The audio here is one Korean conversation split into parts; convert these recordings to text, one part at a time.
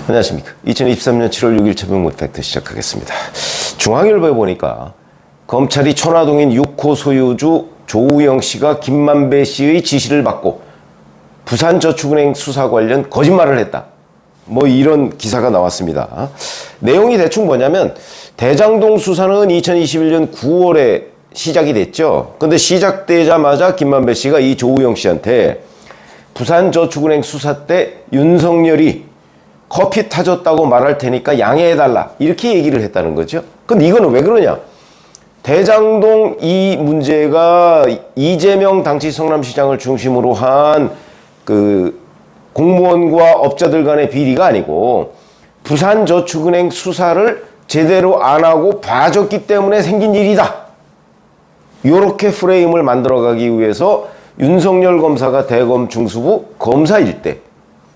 안녕하십니까. 2023년 7월 6일 최병무 팩트 시작하겠습니다. 중앙일보에 보니까 검찰이 천화동인 6호 소유주 조우영 씨가 김만배 씨의 지시를 받고 부산저축은행 수사 관련 거짓말을 했다. 뭐 이런 기사가 나왔습니다. 내용이 대충 뭐냐면 대장동 수사는 2021년 9월에 시작이 됐죠. 근데 시작되자마자 김만배 씨가 이 조우영 씨한테 부산저축은행 수사 때 윤석열이 커피 타줬다고 말할 테니까 양해해달라 이렇게 얘기를 했다는 거죠. 근데 이거는 왜 그러냐? 대장동 이 문제가 이재명 당시 성남시장을 중심으로 한 그 공무원과 업자들 간의 비리가 아니고 부산저축은행 수사를 제대로 안 하고 봐줬기 때문에 생긴 일이다. 이렇게 프레임을 만들어가기 위해서 윤석열 검사가 대검 중수부 검사일 때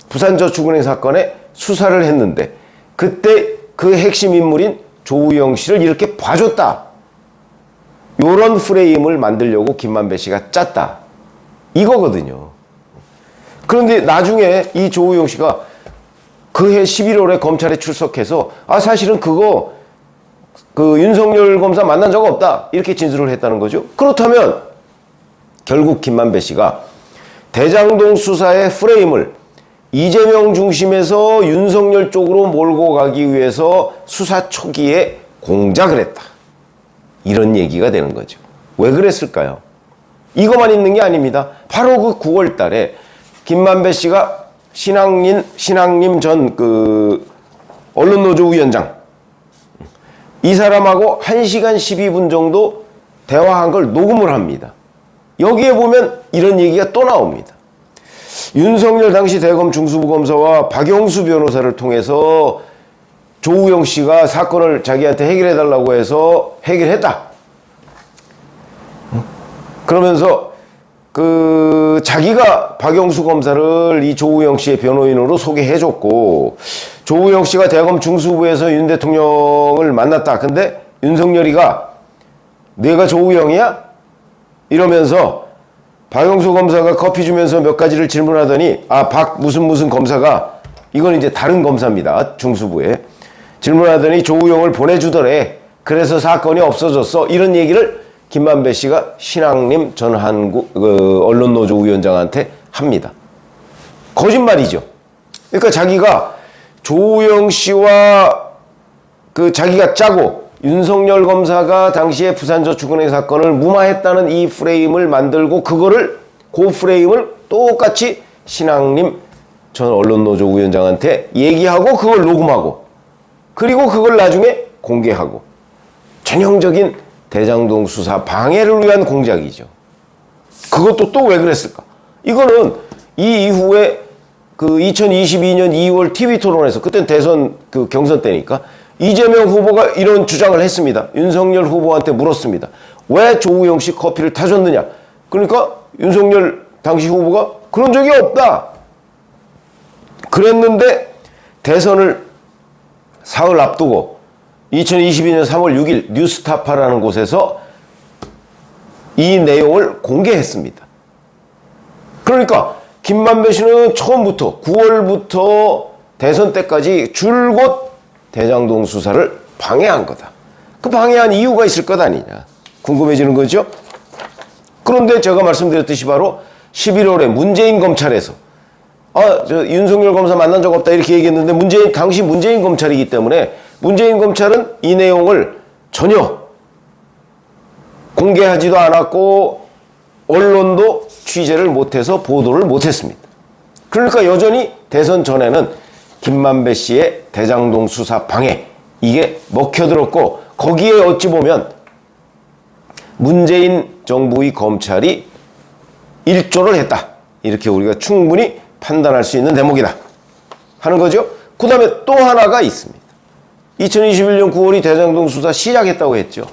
부산저축은행 사건에 수사를 했는데 그때 그 핵심 인물인 조우영 씨를 이렇게 봐줬다. 요런 프레임을 만들려고 김만배 씨가 짰다. 이거거든요. 그런데 나중에 이 조우영 씨가 그해 11월에 검찰에 출석해서 사실은 그거 그 윤석열 검사 만난 적 없다. 이렇게 진술을 했다는 거죠. 그렇다면 결국 김만배 씨가 대장동 수사의 프레임을 이재명 중심에서 윤석열 쪽으로 몰고 가기 위해서 수사 초기에 공작을 했다. 이런 얘기가 되는 거죠. 왜 그랬을까요? 이것만 있는 게 아닙니다. 바로 그 9월 달에 김만배 씨가 신앙님 전 그 언론노조 위원장 이 사람하고 1시간 12분 정도 대화한 걸 녹음을 합니다. 여기에 보면 이런 얘기가 또 나옵니다. 윤석열 당시 대검 중수부 검사와 박영수 변호사를 통해서 조우영 씨가 사건을 자기한테 해결해달라고 해서 해결했다. 그러면서 자기가 박영수 검사를 이 조우영 씨의 변호인으로 소개해줬고 조우영 씨가 대검 중수부에서 윤 대통령을 만났다. 근데 윤석열이가 내가 조우영이야? 이러면서 박영수 검사가 커피 주면서 몇 가지를 질문하더니 박 무슨 검사가 이건 이제 다른 검사입니다. 중수부에 질문하더니 조우영을 보내주더래. 그래서 사건이 없어졌어. 이런 얘기를 김만배 씨가 신앙님 전 한국 언론노조 위원장한테 합니다. 거짓말이죠. 그러니까 자기가 조우영 씨와 자기가 짜고 윤석열 검사가 당시에 부산저축은행 사건을 무마했다는 이 프레임을 만들고 그 프레임을 똑같이 신앙님 전 언론노조 위원장한테 얘기하고 그걸 녹음하고 그리고 그걸 나중에 공개하고 전형적인 대장동 수사 방해를 위한 공작이죠. 그것도 또 왜 그랬을까? 이거는 이 이후에 2022년 2월 TV 토론에서 그때는 대선 경선 때니까 이재명 후보가 이런 주장을 했습니다. 윤석열 후보한테 물었습니다. 왜 조우영 씨 커피를 타줬느냐? 그러니까 윤석열 당시 후보가 그런 적이 없다. 그랬는데 대선을 사흘 앞두고 2022년 3월 6일 뉴스타파라는 곳에서 이 내용을 공개했습니다. 그러니까 김만배 씨는 처음부터 9월부터 대선 때까지 줄곧 대장동 수사를 방해한 거다. 그 방해한 이유가 있을 것 아니냐 궁금해지는 거죠. 그런데 제가 말씀드렸듯이 바로 11월에 문재인 검찰에서 윤석열 검사 만난 적 없다 이렇게 얘기했는데 당시 문재인 검찰이기 때문에 문재인 검찰은 이 내용을 전혀 공개하지도 않았고 언론도 취재를 못해서 보도를 못했습니다. 그러니까 여전히 대선 전에는 김만배 씨의 대장동 수사 방해 이게 먹혀들었고 거기에 어찌 보면 문재인 정부의 검찰이 일조를 했다. 이렇게 우리가 충분히 판단할 수 있는 대목이다 하는 거죠. 그 다음에 또 하나가 있습니다. 2021년 9월이 대장동 수사 시작했다고 했죠.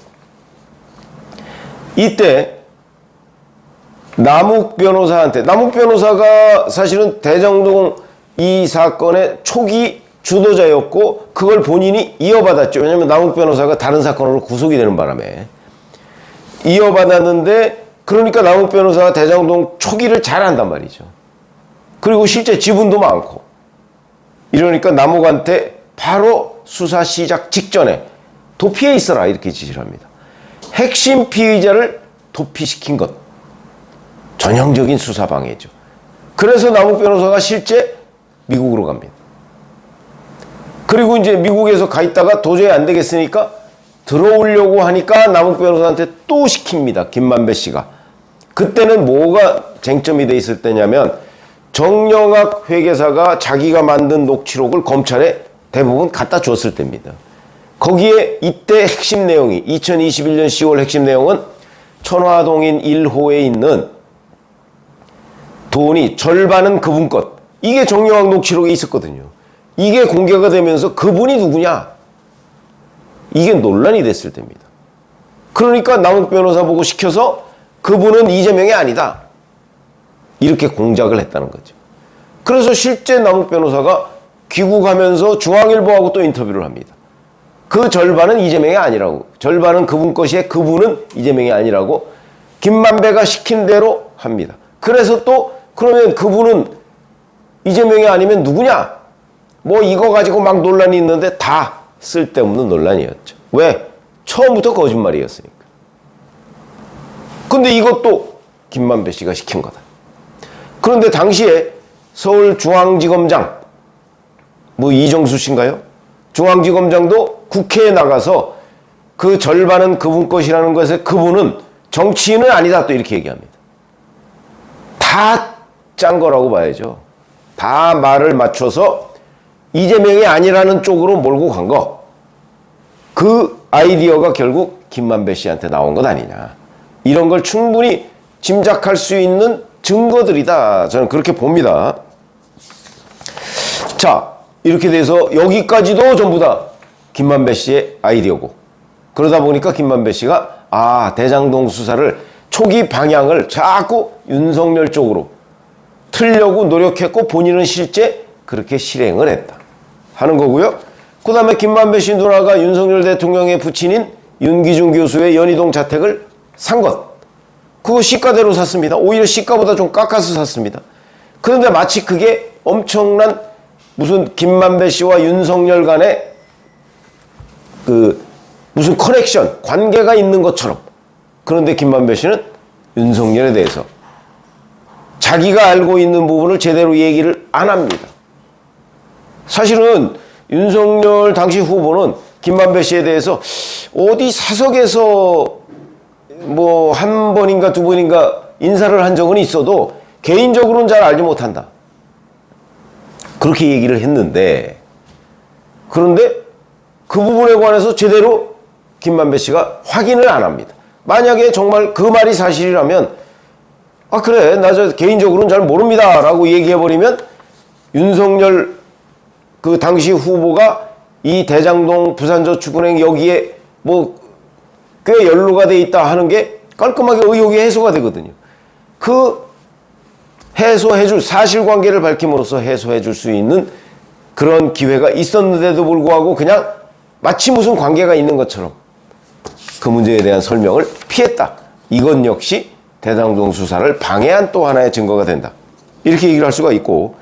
이때 남욱 변호사가 사실은 대장동 이 사건의 초기 주도자였고 그걸 본인이 이어받았죠. 왜냐하면 남욱 변호사가 다른 사건으로 구속이 되는 바람에 이어받았는데 그러니까 남욱 변호사가 대장동 초기를 잘 한단 말이죠. 그리고 실제 지분도 많고 이러니까 남욱한테 바로 수사 시작 직전에 도피해 있어라 이렇게 지시를 합니다. 핵심 피의자를 도피시킨 것. 전형적인 수사 방해죠. 그래서 남욱 변호사가 실제 미국으로 갑니다. 그리고 이제 미국에서 가 있다가 도저히 안 되겠으니까 들어오려고 하니까 남욱 변호사한테 또 시킵니다. 김만배 씨가. 그때는 뭐가 쟁점이 돼 있을 때냐면 정영학 회계사가 자기가 만든 녹취록을 검찰에 대부분 갖다 줬을 때입니다. 거기에 이때 핵심 내용이 2021년 10월 핵심 내용은 천화동인 1호에 있는 돈이 절반은 그분 것. 이게 정영학 녹취록에 있었거든요. 이게 공개가 되면서 그분이 누구냐? 이게 논란이 됐을 때입니다. 그러니까 남욱 변호사 보고 시켜서 그분은 이재명이 아니다. 이렇게 공작을 했다는 거죠. 그래서 실제 남욱 변호사가 귀국하면서 중앙일보하고 또 인터뷰를 합니다. 그 절반은 이재명이 아니라고. 절반은 그분 것이에 그분은 이재명이 아니라고 김만배가 시킨 대로 합니다. 그래서 또 그러면 그분은 이재명이 아니면 누구냐? 뭐 이거 가지고 막 논란이 있는데 다 쓸데없는 논란이었죠. 왜? 처음부터 거짓말이었으니까. 근데 이것도 김만배 씨가 시킨 거다. 그런데 당시에 서울중앙지검장 뭐 이정수 씨인가요? 중앙지검장도 국회에 나가서 그 절반은 그분 것이라는 것에 그분은 정치인은 아니다 또 이렇게 얘기합니다. 다 짠 거라고 봐야죠. 다 말을 맞춰서 이재명이 아니라는 쪽으로 몰고 간 거. 그 아이디어가 결국 김만배 씨한테 나온 것 아니냐. 이런 걸 충분히 짐작할 수 있는 증거들이다. 저는 그렇게 봅니다. 자, 이렇게 돼서 여기까지도 전부 다 김만배 씨의 아이디어고. 그러다 보니까 김만배 씨가 대장동 수사를 초기 방향을 자꾸 윤석열 쪽으로 틀려고 노력했고 본인은 실제 그렇게 실행을 했다 하는 거고요. 그 다음에 김만배 씨 누나가 윤석열 대통령의 부친인 윤기중 교수의 연희동 자택을 산 것. 그거 시가대로 샀습니다. 오히려 시가보다 좀 깎아서 샀습니다. 그런데 마치 그게 엄청난 무슨 김만배 씨와 윤석열 간의 그 무슨 커넥션, 관계가 있는 것처럼. 그런데 김만배 씨는 윤석열에 대해서 자기가 알고 있는 부분을 제대로 얘기를 안 합니다. 사실은 윤석열 당시 후보는 김만배 씨에 대해서 어디 사석에서 뭐 한 번인가 두 번인가 인사를 한 적은 있어도 개인적으로는 잘 알지 못한다. 그렇게 얘기를 했는데 그런데 그 부분에 관해서 제대로 김만배 씨가 확인을 안 합니다. 만약에 정말 그 말이 사실이라면 그래 나 저 개인적으로는 잘 모릅니다 라고 얘기해버리면 윤석열 그 당시 후보가 이 대장동 부산저축은행 여기에 뭐 꽤 연루가 돼 있다 하는 게 깔끔하게 의혹이 해소가 되거든요. 그 해소해줄 사실관계를 밝힘으로써 해소해줄 수 있는 그런 기회가 있었는데도 불구하고 그냥 마치 무슨 관계가 있는 것처럼 그 문제에 대한 설명을 피했다. 이건 역시 대장동 수사를 방해한 또 하나의 증거가 된다. 이렇게 얘기를 할 수가 있고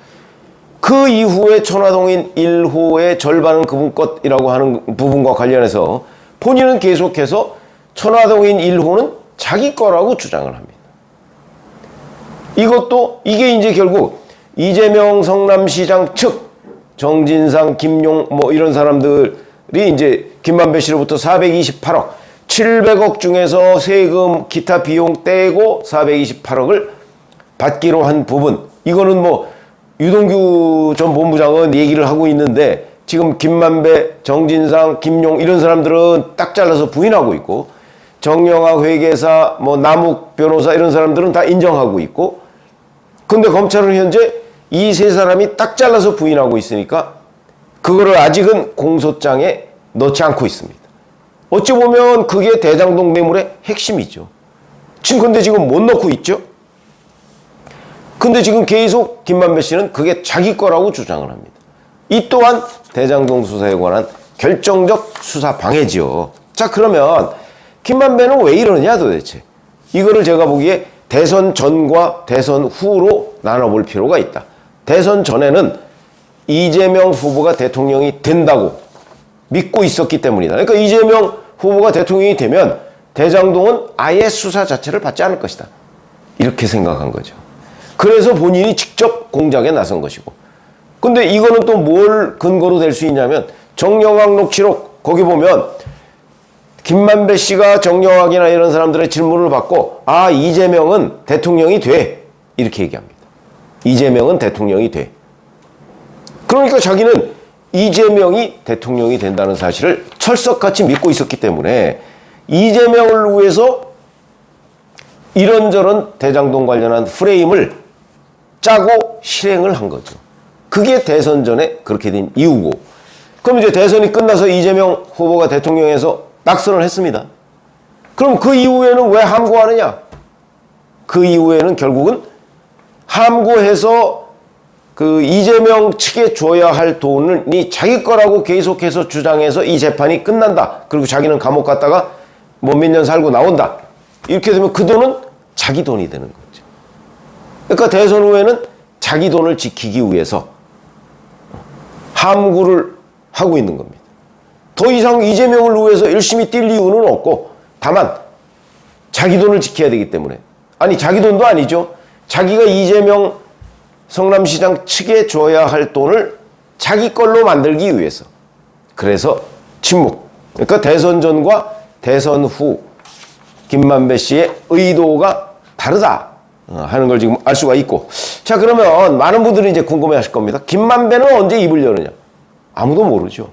그 이후에 천화동인 1호의 절반은 그분 것이라고 하는 부분과 관련해서 본인은 계속해서 천화동인 1호는 자기 거라고 주장을 합니다. 이게 이제 결국 이재명 성남시장 측 정진상, 김용 뭐 이런 사람들이 이제 김만배 씨로부터 428억 700억 중에서 세금 기타 비용 떼고 428억을 받기로 한 부분. 이거는 뭐 유동규 전 본부장은 얘기를 하고 있는데 지금 김만배, 정진상, 김용 이런 사람들은 딱 잘라서 부인하고 있고 정영학 회계사, 뭐 남욱 변호사 이런 사람들은 다 인정하고 있고 근데 검찰은 현재 이 세 사람이 딱 잘라서 부인하고 있으니까 그거를 아직은 공소장에 넣지 않고 있습니다. 어찌 보면 그게 대장동 뇌물의 핵심이죠. 근데 지금 못 넣고 있죠. 근데 지금 계속 김만배 씨는 그게 자기 거라고 주장을 합니다. 이 또한 대장동 수사에 관한 결정적 수사 방해지요. 자, 그러면 김만배는 왜 이러느냐 도대체. 이거를 제가 보기에 대선 전과 대선 후로 나눠볼 필요가 있다. 대선 전에는 이재명 후보가 대통령이 된다고 믿고 있었기 때문이다. 그러니까 이재명 후보가 대통령이 되면 대장동은 아예 수사 자체를 받지 않을 것이다. 이렇게 생각한 거죠. 그래서 본인이 직접 공작에 나선 것이고. 근데 이거는 또 뭘 근거로 될 수 있냐면 정영학 녹취록 거기 보면 김만배 씨가 정영학이나 이런 사람들의 질문을 받고 아 이재명은 대통령이 돼 이렇게 얘기합니다. 이재명은 대통령이 돼. 그러니까 자기는 이재명이 대통령이 된다는 사실을 철석같이 믿고 있었기 때문에 이재명을 위해서 이런저런 대장동 관련한 프레임을 짜고 실행을 한 거죠. 그게 대선 전에 그렇게 된 이유고. 그럼 이제 대선이 끝나서 이재명 후보가 대통령에서 낙선을 했습니다. 그럼 그 이후에는 왜 함구하느냐? 그 이후에는 결국은 함구해서 그 이재명 측에 줘야 할 돈이 자기 거라고 계속해서 주장해서 이 재판이 끝난다. 그리고 자기는 감옥 갔다가 뭐 몇 년 살고 나온다. 이렇게 되면 그 돈은 자기 돈이 되는 거죠. 그러니까 대선 후에는 자기 돈을 지키기 위해서 함구를 하고 있는 겁니다. 더 이상 이재명을 위해서 열심히 뛸 이유는 없고 다만 자기 돈을 지켜야 되기 때문에 아니 자기 돈도 아니죠. 자기가 이재명 성남시장 측에 줘야 할 돈을 자기 걸로 만들기 위해서 그래서 침묵. 그러니까 대선 전과 대선 후 김만배 씨의 의도가 다르다 하는 걸 지금 알 수가 있고. 자 그러면 많은 분들이 이제 궁금해 하실 겁니다. 김만배는 언제 입을 여느냐? 아무도 모르죠.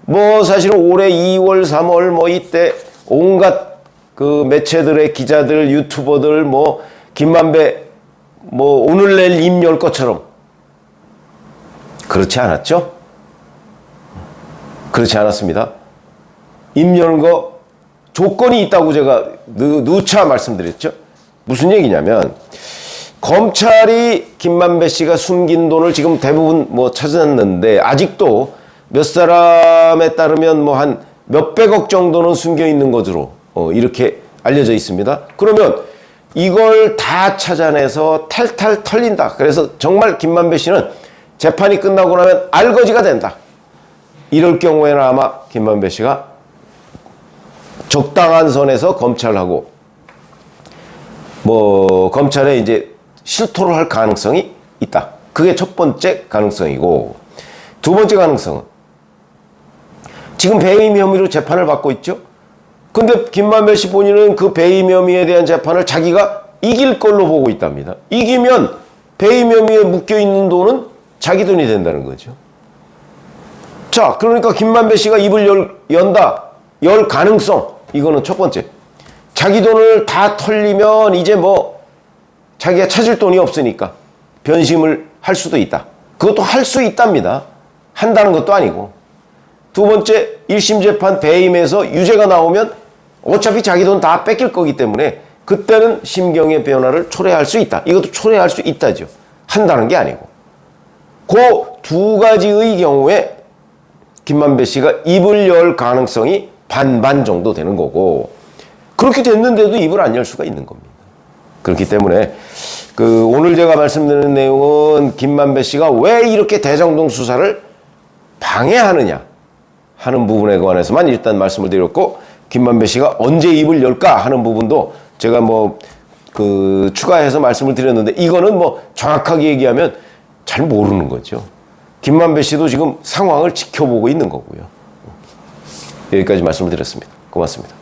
뭐 사실은 올해 2월 3월 뭐 이때 온갖 그 매체들의 기자들 유튜버들 뭐 김만배 뭐 오늘 내일 입 열 것처럼 그렇지 않았죠? 그렇지 않았습니다. 입 여는 거 조건이 있다고 제가 누차 말씀드렸죠. 무슨 얘기냐면 검찰이 김만배 씨가 숨긴 돈을 지금 대부분 뭐 찾았는데 아직도 몇 사람에 따르면 뭐 한 몇백억 정도는 숨겨 있는 것으로 이렇게 알려져 있습니다. 그러면 이걸 다 찾아내서 탈탈 털린다. 그래서 정말 김만배 씨는 재판이 끝나고 나면 알거지가 된다. 이럴 경우에는 아마 김만배 씨가 적당한 선에서 검찰하고 뭐 검찰에 이제 실토를 할 가능성이 있다. 그게 첫 번째 가능성이고 두 번째 가능성은 지금 배임 혐의로 재판을 받고 있죠. 근데 김만배 씨 본인은 그 배임 혐의에 대한 재판을 자기가 이길 걸로 보고 있답니다. 이기면 배임 혐의에 묶여있는 돈은 자기 돈이 된다는 거죠. 자, 그러니까 김만배 씨가 입을 열 가능성, 이거는 첫 번째. 자기 돈을 다 털리면 이제 뭐 자기가 찾을 돈이 없으니까 변심을 할 수도 있다. 그것도 할 수 있답니다. 한다는 것도 아니고. 두 번째, 1심 재판 배임에서 유죄가 나오면 어차피 자기 돈 다 뺏길 거기 때문에 그때는 심경의 변화를 초래할 수 있다. 이것도 초래할 수 있다죠. 한다는 게 아니고. 그 두 가지의 경우에 김만배 씨가 입을 열 가능성이 반반 정도 되는 거고 그렇게 됐는데도 입을 안 열 수가 있는 겁니다. 그렇기 때문에 오늘 제가 말씀드리는 내용은 김만배 씨가 왜 이렇게 대장동 수사를 방해하느냐 하는 부분에 관해서만 일단 말씀을 드렸고 김만배 씨가 언제 입을 열까 하는 부분도 제가 추가해서 말씀을 드렸는데 이거는 뭐 정확하게 얘기하면 잘 모르는 거죠. 김만배 씨도 지금 상황을 지켜보고 있는 거고요. 여기까지 말씀을 드렸습니다. 고맙습니다.